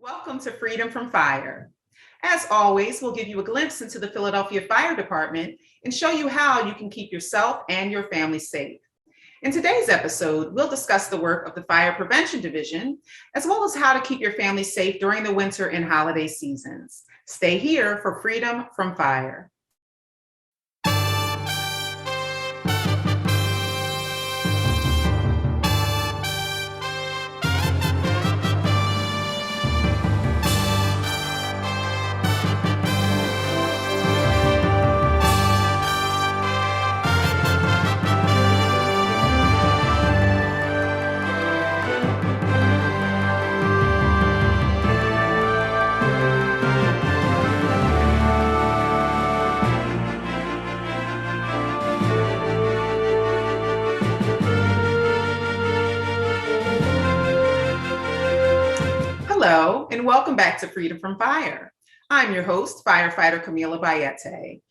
Welcome to Freedom from Fire. As always, we'll give you a glimpse into the Philadelphia Fire Department and show you how you can keep yourself and your family safe. In today's episode, we'll discuss the work of the Fire Prevention Division, as well as how to keep your family safe during the winter and holiday seasons. Stay here for Freedom from Fire. Hello, and welcome back to Freedom from Fire. I'm your host, firefighter Kamilah Bayete.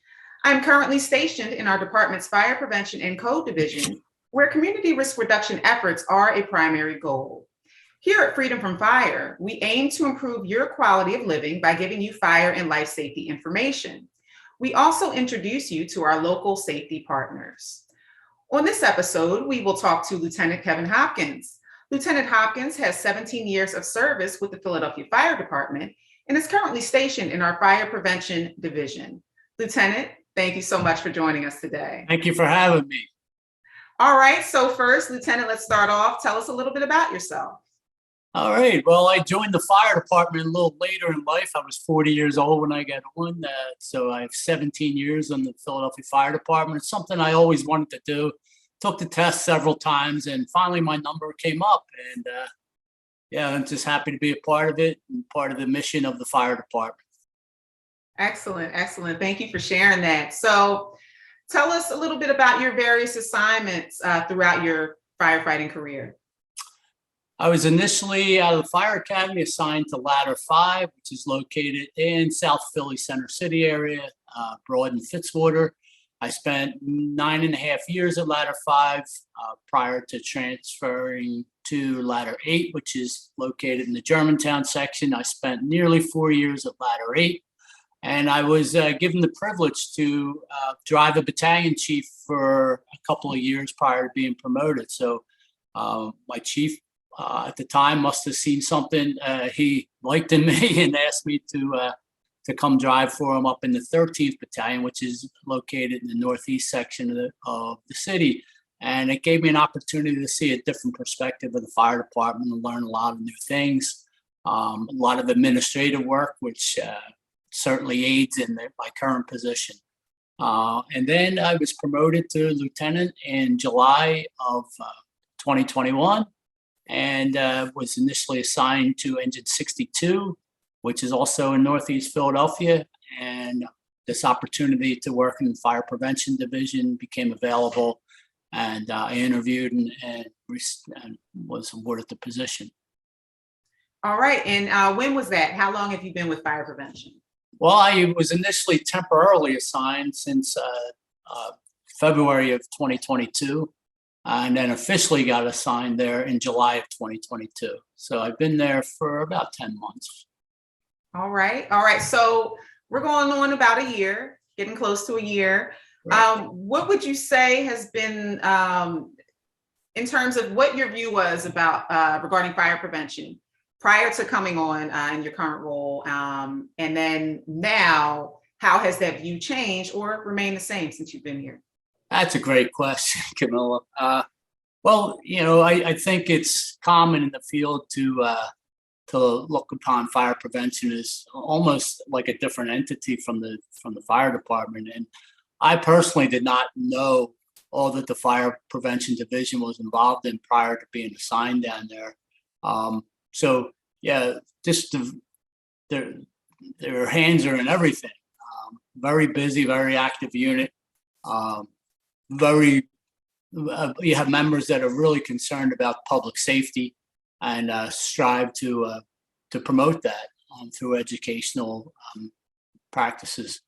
I'm currently stationed in our department's Fire Prevention and Code Division, where community risk reduction efforts are a primary goal. Here at Freedom from Fire, we aim to improve your quality of living by giving you fire and life safety information. We also introduce you to our local safety partners. On this episode, we will talk to Lieutenant Kevin Hopkins. Lieutenant Hopkins has 17 years of service with the Philadelphia Fire Department and is currently stationed in our Fire Prevention Division. Lieutenant, thank you so much for joining us today. Thank you for having me. All right, so first, Lieutenant, let's start off. Tell us a little bit about yourself. All right. Well, I joined the fire department a little later in life. I was 40 years old when I got on. So I have 17 years on the Philadelphia Fire Department. It's something I always wanted to do. Took the test several times, and finally my number came up. And I'm just happy to be a part of it and part of the mission of the fire department. Excellent, excellent. Thank you for sharing that. So tell us a little bit about your various assignments throughout your firefighting career. I was initially out of the Fire Academy assigned to Ladder 5, which is located in South Philly Center City area, Broad and Fitzwater. I spent 9.5 years at Ladder 5 prior to transferring to Ladder 8, which is located in the Germantown section. I spent nearly 4 years at Ladder 8, and I was given the privilege to drive a battalion chief for a couple of years prior to being promoted. So my chief at the time must have seen something he liked in me and asked me to come drive for him up in the 13th Battalion, which is located in the northeast section of the city. And it gave me an opportunity to see a different perspective of the fire department and learn a lot of new things, a lot of administrative work, which certainly aids in my current position. And then I was promoted to lieutenant in July of 2021 and was initially assigned to Engine 62, which is also in Northeast Philadelphia. And this opportunity to work in the Fire Prevention Division became available, and I interviewed and was awarded the position. All right, and when was that? How long have you been with Fire Prevention? Well, I was initially temporarily assigned since February of 2022, and then officially got assigned there in July of 2022. So I've been there for about 10 months. All right. So we're going on about a year, getting close to a year. Right. What would you say has been, in terms of what your view was about regarding fire prevention prior to coming on in your current role? And then now, how has that view changed or remained the same since you've been here? That's a great question, Camilla. Well, I think it's common in the field to look upon fire prevention as almost like a different entity from the fire department. And I personally did not know all that the Fire Prevention Division was involved in prior to being assigned down there. Just their hands are in everything. Very busy, very active unit. You have members that are really concerned about public safety and strive to promote that through educational practices.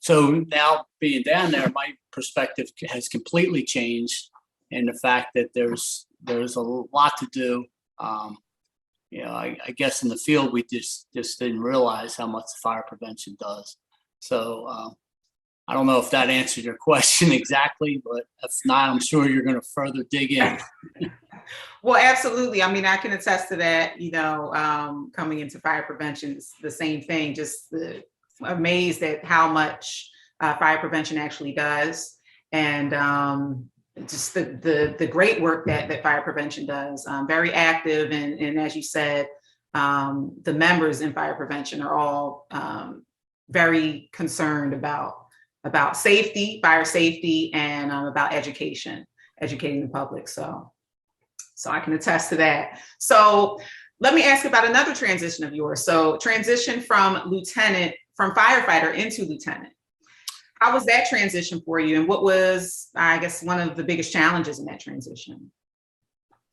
So now being down there, my perspective has completely changed in the fact that there's a lot to do. I guess in the field we just didn't realize how much fire prevention does. So I don't know if that answered your question exactly, but if not, I'm sure you're going to further dig in. Well, absolutely. I mean, I can attest to that. Coming into fire prevention, it's the same thing. Just amazed at how much fire prevention actually does, and just the great work that fire prevention does. Very active, and as you said, the members in fire prevention are all very concerned about safety, fire safety, and about educating the public. So I can attest to that. So let me ask about another transition of yours. So transition from firefighter into lieutenant. How was that transition for you? And what was, I guess, one of the biggest challenges in that transition?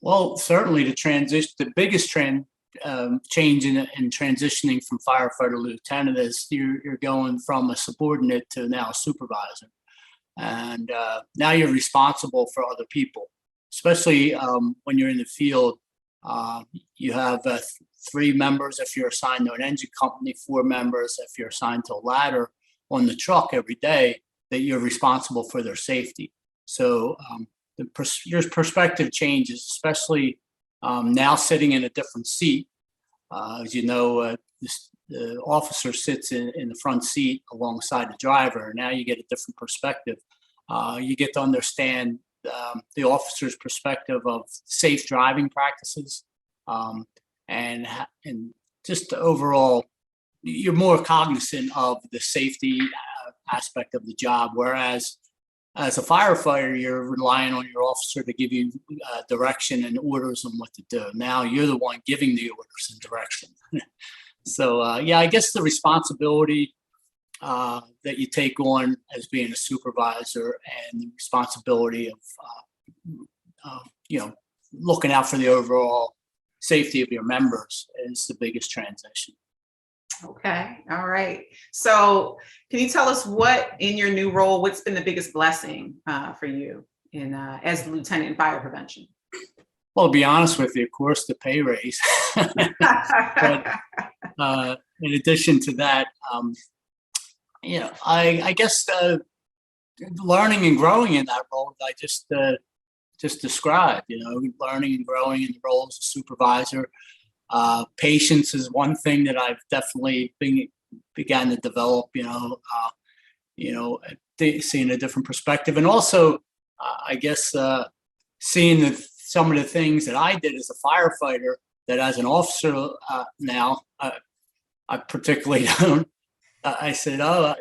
Well, certainly the biggest change in transitioning from firefighter to lieutenant is you're going from a subordinate to now a supervisor. And now you're responsible for other people, especially when you're in the field. You have 3 members if you're assigned to an engine company, 4 members if you're assigned to a ladder on the truck every day, that you're responsible for their safety. So your perspective changes, especially now sitting in a different seat. As you know, the officer sits in the front seat alongside the driver. Now you get a different perspective. You get to understand the officer's perspective of safe driving practices, and just overall, you're more cognizant of the safety aspect of the job. Whereas as a firefighter, you're relying on your officer to give you direction and orders on what to do. Now you're the one giving the orders and direction. So I guess the responsibility that you take on as being a supervisor, and the responsibility of looking out for the overall safety of your members is the biggest transition. Okay. All right. So can you tell us what in your new role, what's been the biggest blessing for you as lieutenant in fire prevention? Well, to be honest with you, of course, the pay raise. But in addition to that, I guess learning and growing in that role I just described, learning and growing in the role as a supervisor. Patience is one thing that I've definitely began to develop, seeing a different perspective. And also, I guess, seeing some of the things that I did as a firefighter that as an officer now, I particularly don't. I said, I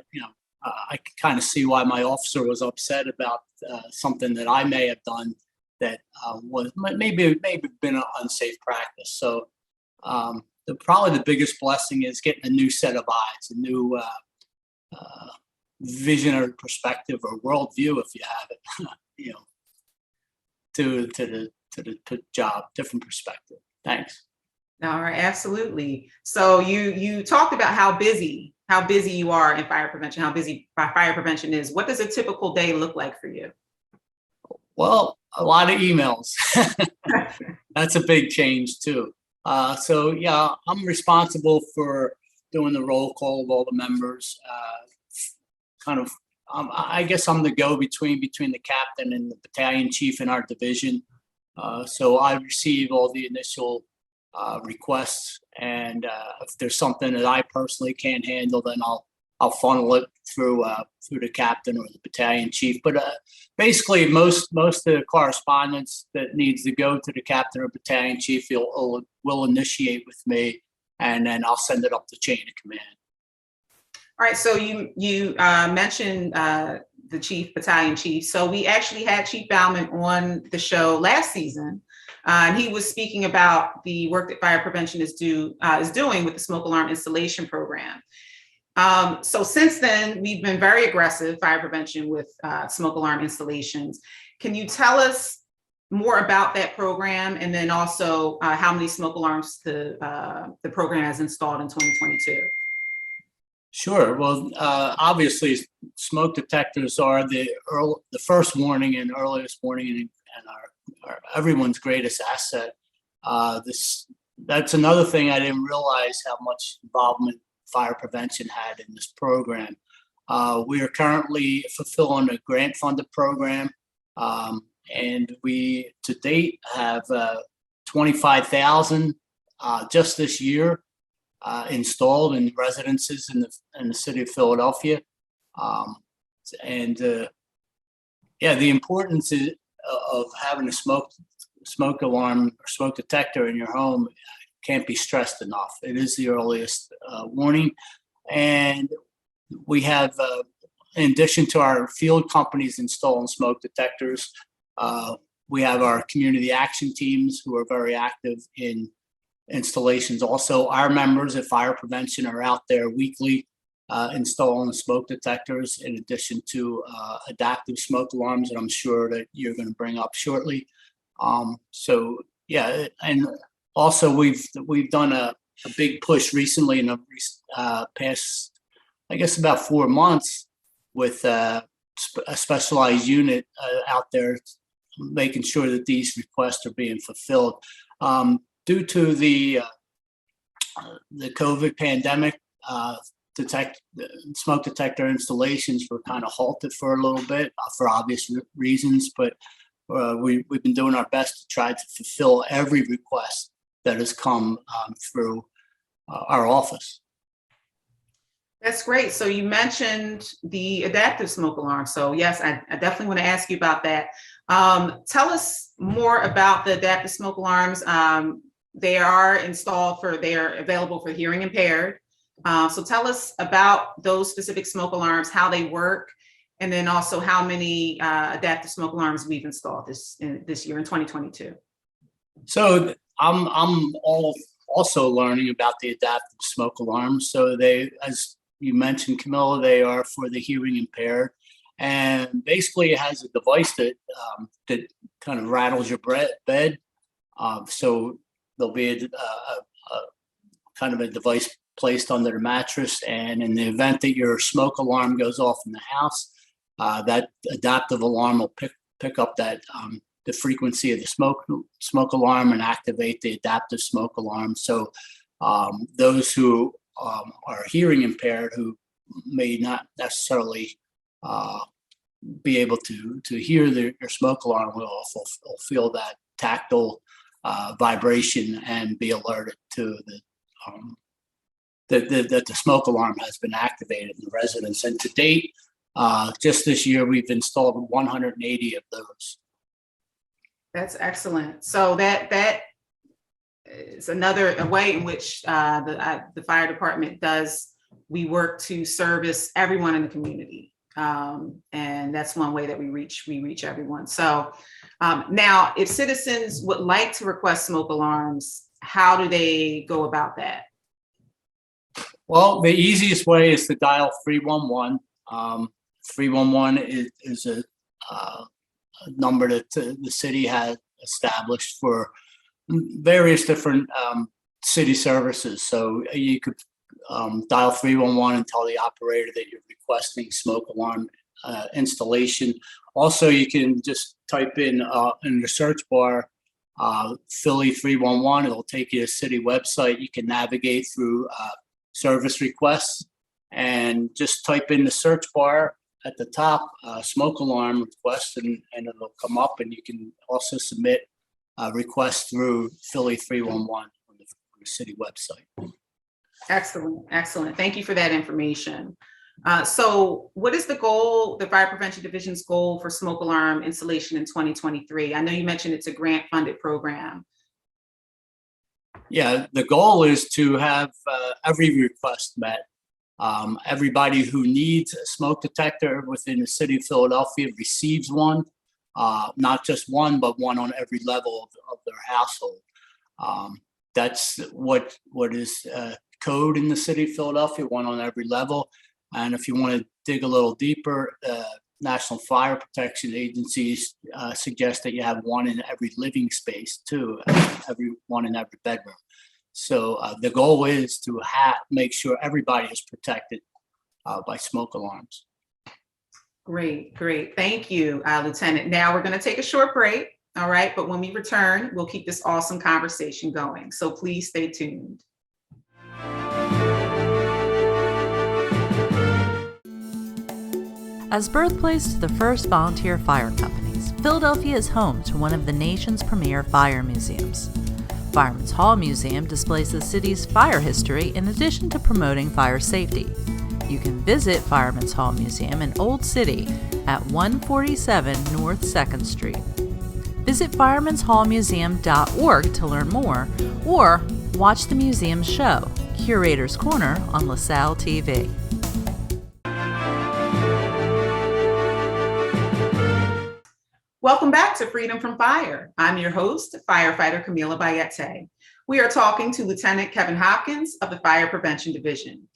can kind of see why my officer was upset about something that I may have done that was maybe been an unsafe practice. So probably the biggest blessing is getting a new set of eyes, a new vision or perspective or worldview, if you have it, to the job, different perspective. Thanks. All right, absolutely. So you talked about how busy you are in fire prevention, how busy fire prevention is. What does a typical day look like for you? Well, a lot of emails. That's a big change too. I'm responsible for doing the roll call of all the members. I guess I'm the go-between between the captain and the battalion chief in our division. So I receive all the initial requests, and if there's something that I personally can't handle, then I'll funnel it through the captain or the battalion chief. But basically, most of the correspondence that needs to go to the captain or battalion chief will initiate with me, and then I'll send it up the chain of command. All right. So you mentioned the chief, battalion chief. So we actually had Chief Bauman on the show last season. And he was speaking about the work that fire prevention is doing with the smoke alarm installation program. So since then, we've been very aggressive fire prevention with smoke alarm installations. Can you tell us more about that program, and then also how many smoke alarms the program has installed in 2022? Sure. Well, obviously, smoke detectors are the first warning and earliest warning, and our everyone's greatest asset. that's another thing I didn't realize how much involvement fire prevention had in this program. We are currently fulfilling a grant-funded program, and we to date have 25,000 just this year installed in residences in the city of Philadelphia. Yeah, the importance of having a smoke alarm or smoke detector in your home can't be stressed enough. It is the earliest warning, and we have, in addition to our field companies installing smoke detectors, we have our community action teams who are very active in installations. Also, our members at Fire Prevention are out there weekly installing smoke detectors, in addition to adaptive smoke alarms that I'm sure that you're going to bring up shortly. So yeah, and also we've done a big push recently in the past, I guess, about 4 months with a specialized unit out there making sure that these requests are being fulfilled. Due to the COVID pandemic, smoke detector installations were kind of halted for a little bit for obvious reasons, but we've been doing our best to try to fulfill every request that has come through our office. That's great. So you mentioned the adaptive smoke alarm. So yes, I definitely want to ask you about that. Tell us more about the adaptive smoke alarms. They are available for hearing impaired. So tell us about those specific smoke alarms, how they work, and then also how many adaptive smoke alarms we've installed this year in 2022. So I'm also learning about the adaptive smoke alarms. So they, as you mentioned, Kamilah, they are for the hearing impaired, and basically it has a device that kind of rattles your bed. So there'll be a kind of a device placed under the mattress, and in the event that your smoke alarm goes off in the house, that adaptive alarm will pick up that the frequency of the smoke alarm and activate the adaptive smoke alarm. So those who are hearing impaired, who may not necessarily be able to hear your smoke alarm, will feel that tactile vibration and be alerted to that the smoke alarm has been activated in the residence. And to date, just this year, we've installed 180 of those. That's excellent. So that is another way in which the fire department does. We work to service everyone in the community, and that's one way that we reach everyone. So now, if citizens would like to request smoke alarms, how do they go about that? Well, the easiest way is to dial 311. 311 is a number that the city has established for various different city services. So you could dial 311 and tell the operator that you're requesting smoke alarm installation. Also, you can just type in the search bar Philly 311. It'll take you to the city website. You can navigate through service requests and just type in the search bar at the top smoke alarm request, and it'll come up, and you can also submit requests through Philly 311 on the city website. Excellent. Thank you for that information. So what is the goal, the Fire Prevention Division's goal for smoke alarm installation in 2023? I know you mentioned it's a grant funded program. Yeah, the goal is to have every request met. Everybody who needs a smoke detector within the city of Philadelphia receives one, not just one, but one on every level of their household. That's what is code in the city of Philadelphia, one on every level. And if you want to dig a little deeper, National Fire Protection agencies suggest that you have one in every living space too, every one in every bedroom. So the goal is to make sure everybody is protected by smoke alarms. Great. Thank you, Lieutenant. Now we're going to take a short break. All right, but when we return, we'll keep this awesome conversation going. So please stay tuned. As birthplace to the first volunteer fire companies, Philadelphia is home to one of the nation's premier fire museums. Fireman's Hall Museum displays the city's fire history in addition to promoting fire safety. You can visit Fireman's Hall Museum in Old City at 147 North 2nd Street. Visit firemanshallmuseum.org to learn more, or watch the museum's show, Curator's Corner, on LaSalle TV. Welcome back to Freedom from Fire. I'm your host, firefighter Kamilah Bayete. We are talking to Lieutenant Kevin Hopkins of the Fire Prevention Division.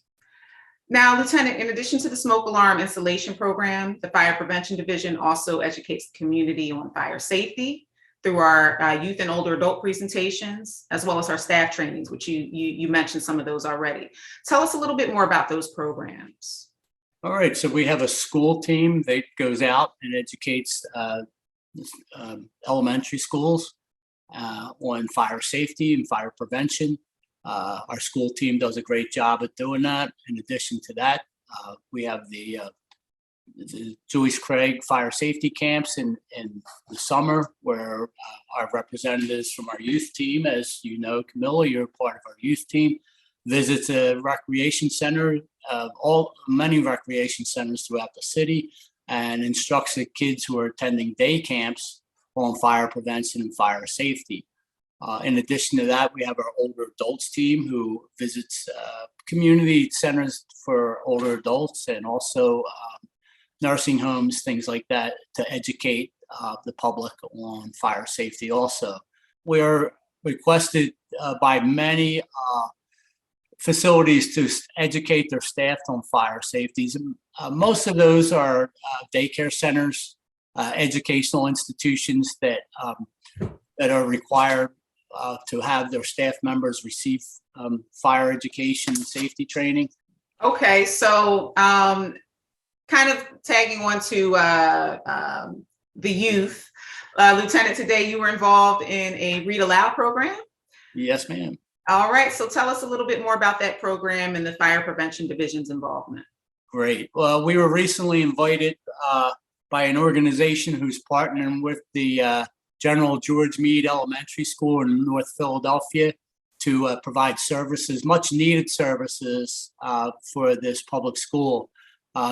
Now, Lieutenant, in addition to the smoke alarm installation program, the Fire Prevention Division also educates the community on fire safety through our youth and older adult presentations, as well as our staff trainings, which you mentioned some of those already. Tell us a little bit more about those programs. All right, so we have a school team that goes out and educates elementary schools on fire safety and fire prevention. Our school team does a great job at doing that. In addition to that, we have the Joyce Craig fire safety camps in the summer, where our representatives from our youth team, as you know, Kamilah, you're part of our youth team, visits a recreation center, many recreation centers throughout the city, and instructs the kids who are attending day camps on fire prevention and fire safety. In addition to that, we have our older adults team who visits community centers for older adults, and also nursing homes, things like that, to educate the public on fire safety also. We are requested by many facilities to educate their staff on fire safeties. Most of those are daycare centers, educational institutions that are required to have their staff members receive fire education and safety training. Okay, so kind of tagging on to the youth, Lieutenant, today you were involved in a Read Aloud program? Yes, ma'am. All right, so tell us a little bit more about that program and the Fire Prevention Division's involvement. Great. Well, we were recently invited by an organization who's partnering with the General George Meade Elementary School in North Philadelphia to provide services, much needed services for this public school.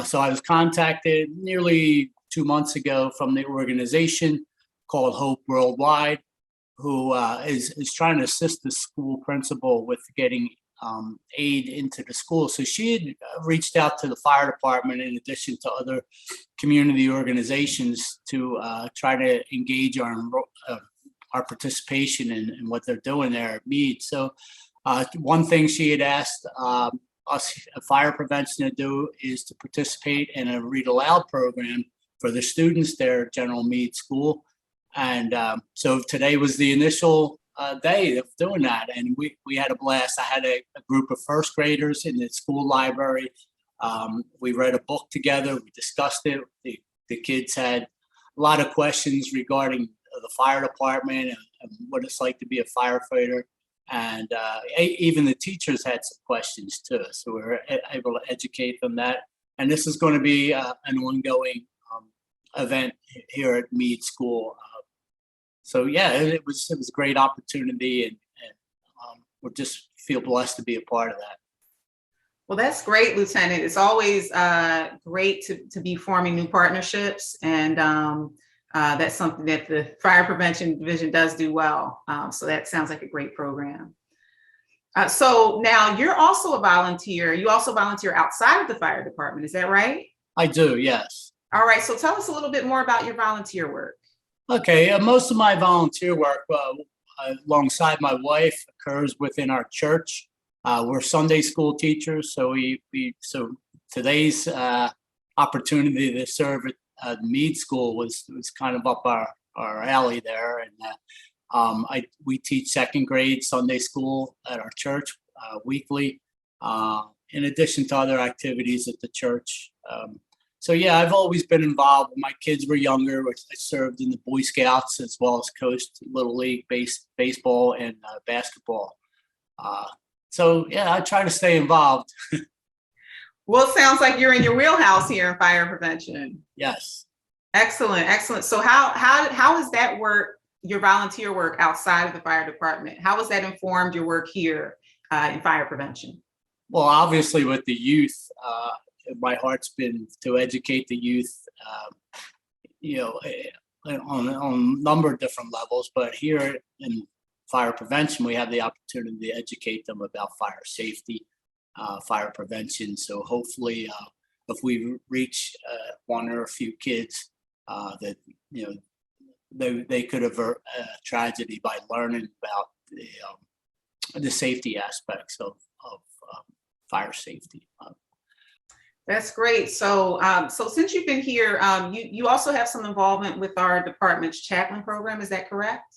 So I was contacted nearly 2 months ago from the organization called Hope Worldwide, who is trying to assist the school principal with getting aid into the school. So she had reached out to the fire department, in addition to other community organizations, to try to engage our participation in what they're doing there at Meade. So one thing she had asked us fire prevention to do is to participate in a Read Aloud program for the students there at General Meade School. And so today was the initial day of doing that, and we had a blast. I had a group of first graders in the school library. We read a book together. We discussed it. The kids had a lot of questions regarding the fire department and what it's like to be a firefighter. And even the teachers had some questions too. So we were able to educate them that. And this is going to be an ongoing event here at Meade School. So yeah, it was a great opportunity, and we just feel blessed to be a part of that. Well, that's great, Lieutenant. It's always great to be forming new partnerships, and that's something that the Fire Prevention Division does do well. So that sounds like a great program. So now you're also a volunteer. You also volunteer outside of the fire department. Is that right? I do, yes. All right. So tell us a little bit more about your volunteer work. Okay, most of my volunteer work alongside my wife occurs within our church. We're Sunday school teachers, so so today's opportunity to serve at Meade School was kind of up our alley there, and we teach second grade Sunday school at our church weekly, in addition to other activities at the church. So yeah, I've always been involved. When my kids were younger, I served in the Boy Scouts as well as coached Little League baseball and basketball. So yeah, I try to stay involved. Well, it sounds like you're in your wheelhouse here in fire prevention. Yes. Excellent, excellent. So how is that work, your volunteer work outside of the fire department? How has that informed your work here in fire prevention? Well, obviously with the youth, my heart's been to educate the youth, on a number of different levels. But here in fire prevention, we have the opportunity to educate them about fire safety, fire prevention. So hopefully, if we reach one or a few kids that they could avert a tragedy by learning about the safety aspects of fire safety. That's great. So, so since you've been here, you also have some involvement with our department's chaplain program. Is that correct?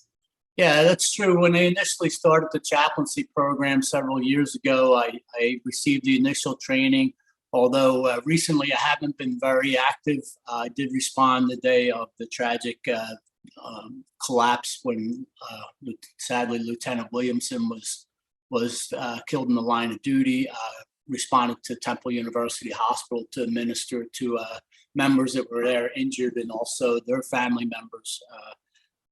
Yeah, that's true. When they initially started the chaplaincy program several years ago, I received the initial training. Although recently I haven't been very active. I did respond the day of the tragic collapse when sadly Lieutenant Williamson was killed in the line of duty. Responded to Temple University Hospital to administer to members that were there injured and also their family members.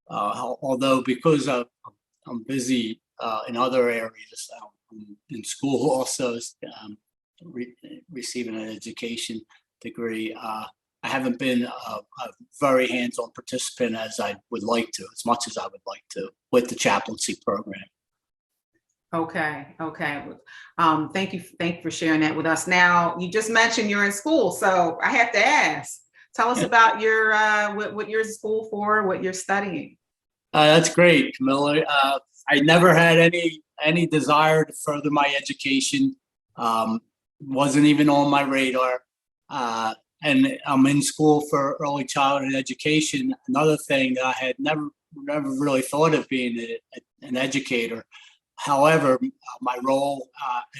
Although because I'm busy in other areas, in school also receiving an education degree, I haven't been a very hands-on participant as I would like to, as much as I would like to, with the chaplaincy program. Okay. Thank you for sharing that with us. Now, you just mentioned you're in school, so I have to ask. Tell us about your what you're in school for, what you're studying. That's great, Kamilah. I never had any desire to further my education. Wasn't even on my radar. And I'm in school for early childhood education. Another thing that I had never really thought of being an educator. However, my role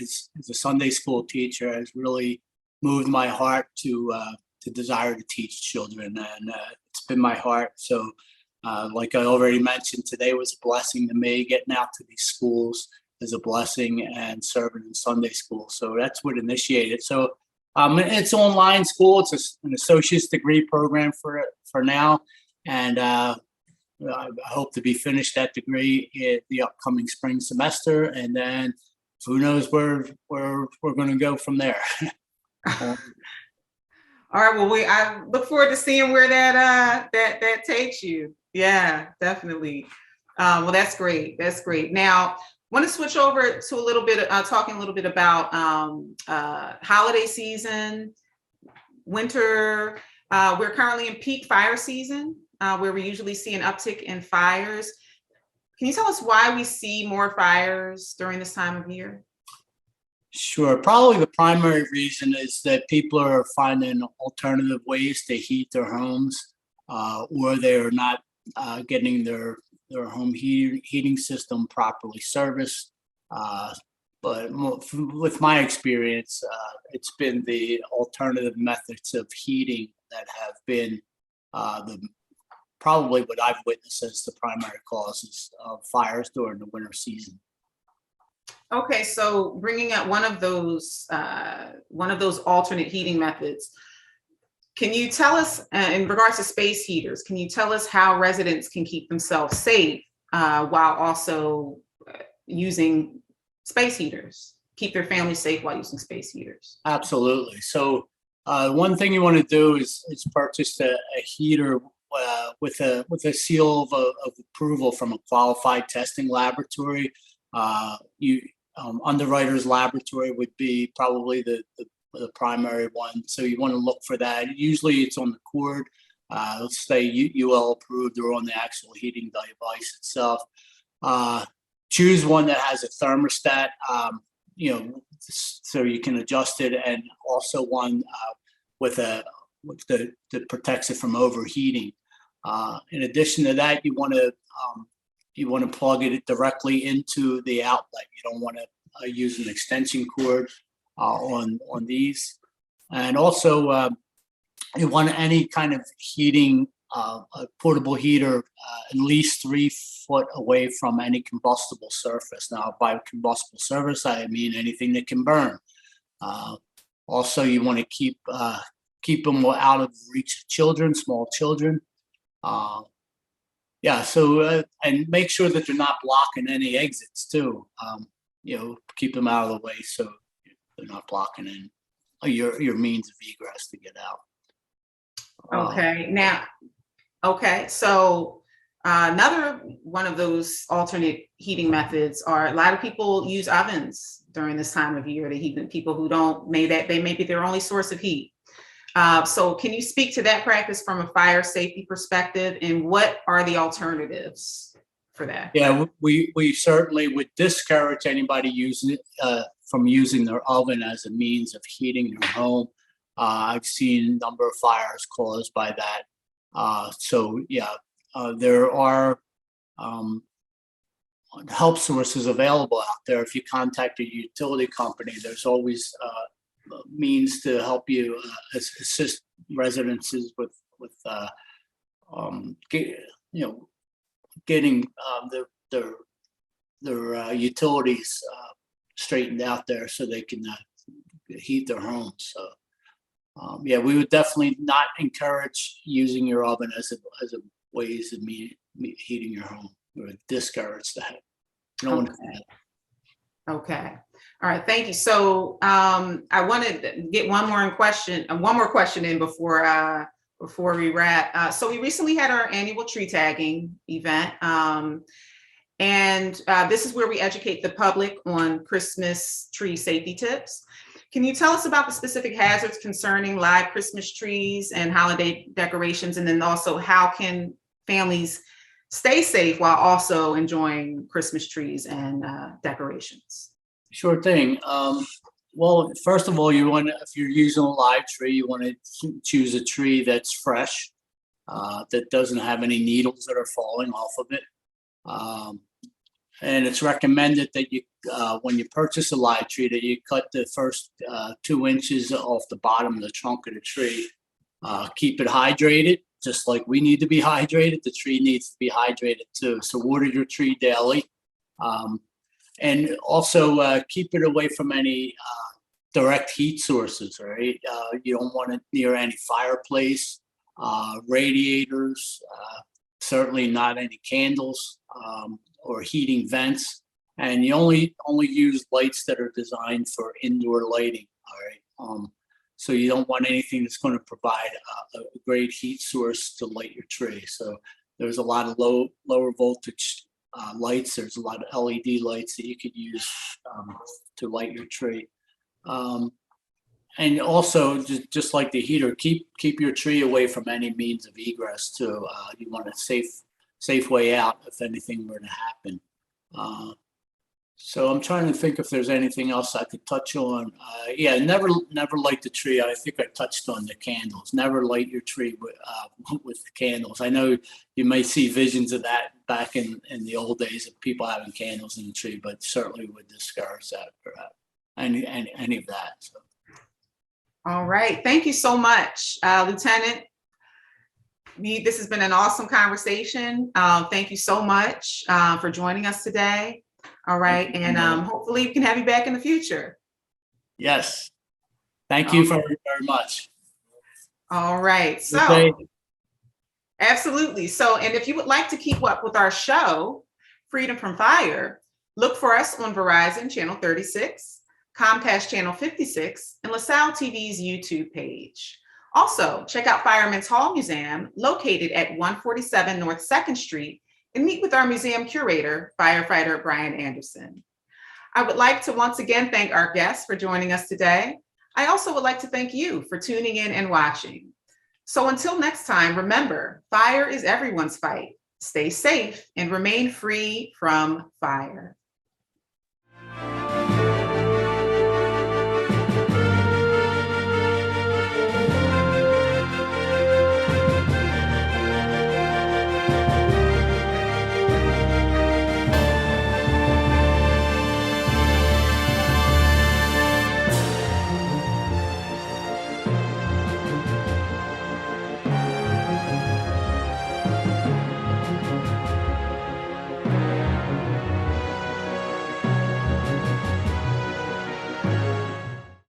as a Sunday school teacher has really moved my heart to desire to teach children, and it's been my heart. So, like I already mentioned, today was a blessing to me. Getting out to these schools is a blessing, and serving in Sunday school. So that's what initiated. So it's online school. It's an associate's degree program for now, and I hope to be finished that degree in the upcoming spring semester, and then who knows where we're going to go from there. All right. Well, I look forward to seeing where that takes you. Yeah, definitely. Well, that's great. That's great. Now, I want to switch over to a little bit, talking a little bit about holiday season, winter. We're currently in peak fire season, where we usually see an uptick in fires. Can you tell us why we see more fires during this time of year? Sure. Probably the primary reason is that people are finding alternative ways to heat their homes, or they're not getting their home heating system properly serviced. But with my experience, it's been the alternative methods of heating that have been probably what I've witnessed as the primary causes of fires during the winter season. Okay, so bringing up one of those alternate heating methods, can you tell us, in regards to space heaters, can you tell us how residents can keep themselves safe while also using space heaters, keep their families safe while using space heaters? Absolutely. So one thing you want to do is purchase a heater with a seal of approval from a qualified testing laboratory. Underwriters Laboratory would be probably the primary one. So you want to look for that. Usually it's on the cord. Let's say UL approved or on the actual heating device itself. Choose one that has a thermostat, so you can adjust it, and also one that protects it from overheating. In addition to that, you want to plug it directly into the outlet. You don't want to use an extension cord on these. And also, You want any kind of heating, a portable heater, at least 3 foot away from any combustible surface. Now, by combustible surface, I mean anything that can burn. Also, you want to keep them out of reach of children, small children. Yeah, so and make sure that they're not blocking any exits too. Keep them out of the way so they're not blocking in your means of egress to get out. Okay. So another one of those alternate heating methods are a lot of people use ovens during this time of year to heat. People who don't, may be their only source of heat. So can you speak to that practice from a fire safety perspective, and what are the alternatives for that? Yeah, we certainly would discourage anybody from using their oven as a means of heating their home. I've seen a number of fires caused by that. There are help sources available out there. If you contact a utility company, there's always means to help you assist residences with getting their utilities straightened out there so they can heat their homes. So we would definitely not encourage using your oven as a ways of heating your home. We would discourage that. Okay. All right. Thank you. So I wanted to get one more question in before we wrap. So we recently had our annual tree tagging event. This is where we educate the public on Christmas tree safety tips. Can you tell us about the specific hazards concerning live Christmas trees and holiday decorations? And then also, how can families stay safe while also enjoying Christmas trees and decorations? Sure thing. Well, first of all, if you're using a live tree, you want to choose a tree that's fresh, that doesn't have any needles that are falling off of it. And it's recommended that you, when you purchase a live tree, that you cut the first 2 inches off the bottom of the trunk of the tree. Keep it hydrated, just like we need to be hydrated. The tree needs to be hydrated too. So water your tree daily. And also keep it away from any direct heat sources, right? You don't want it near any fireplace, radiators, certainly not any candles, or heating vents. And you only use lights that are designed for indoor lighting, all right? So you don't want anything that's going to provide a great heat source to light your tree. So there's a lot of lower voltage lights. There's a lot of LED lights that you could use to light your tree. And also, just like the heater, keep your tree away from any means of egress too. You want a safe way out if anything were to happen. So I'm trying to think if there's anything else I could touch on. Never light the tree. I think I touched on the candles. Never light your tree with candles. I know you may see visions of that back in the old days of people having candles in the tree, but certainly would discourage that or any of that. So. All right. Thank you so much, Lieutenant. This has been an awesome conversation. Thank you so much for joining us today. All right. And hopefully we can have you back in the future. Yes. Thank you very much. All right. So, absolutely. So, and if you would like to keep up with our show, Freedom from Fire, look for us on Verizon Channel 36, Comcast Channel 56, and LaSalle TV's YouTube page. Also, check out Fireman's Hall Museum, located at 147 North 2nd Street, and meet with our museum curator, firefighter Brian Anderson. I would like to once again thank our guests for joining us today. I also would like to thank you for tuning in and watching. So until next time, remember, fire is everyone's fight. Stay safe and remain free from fire.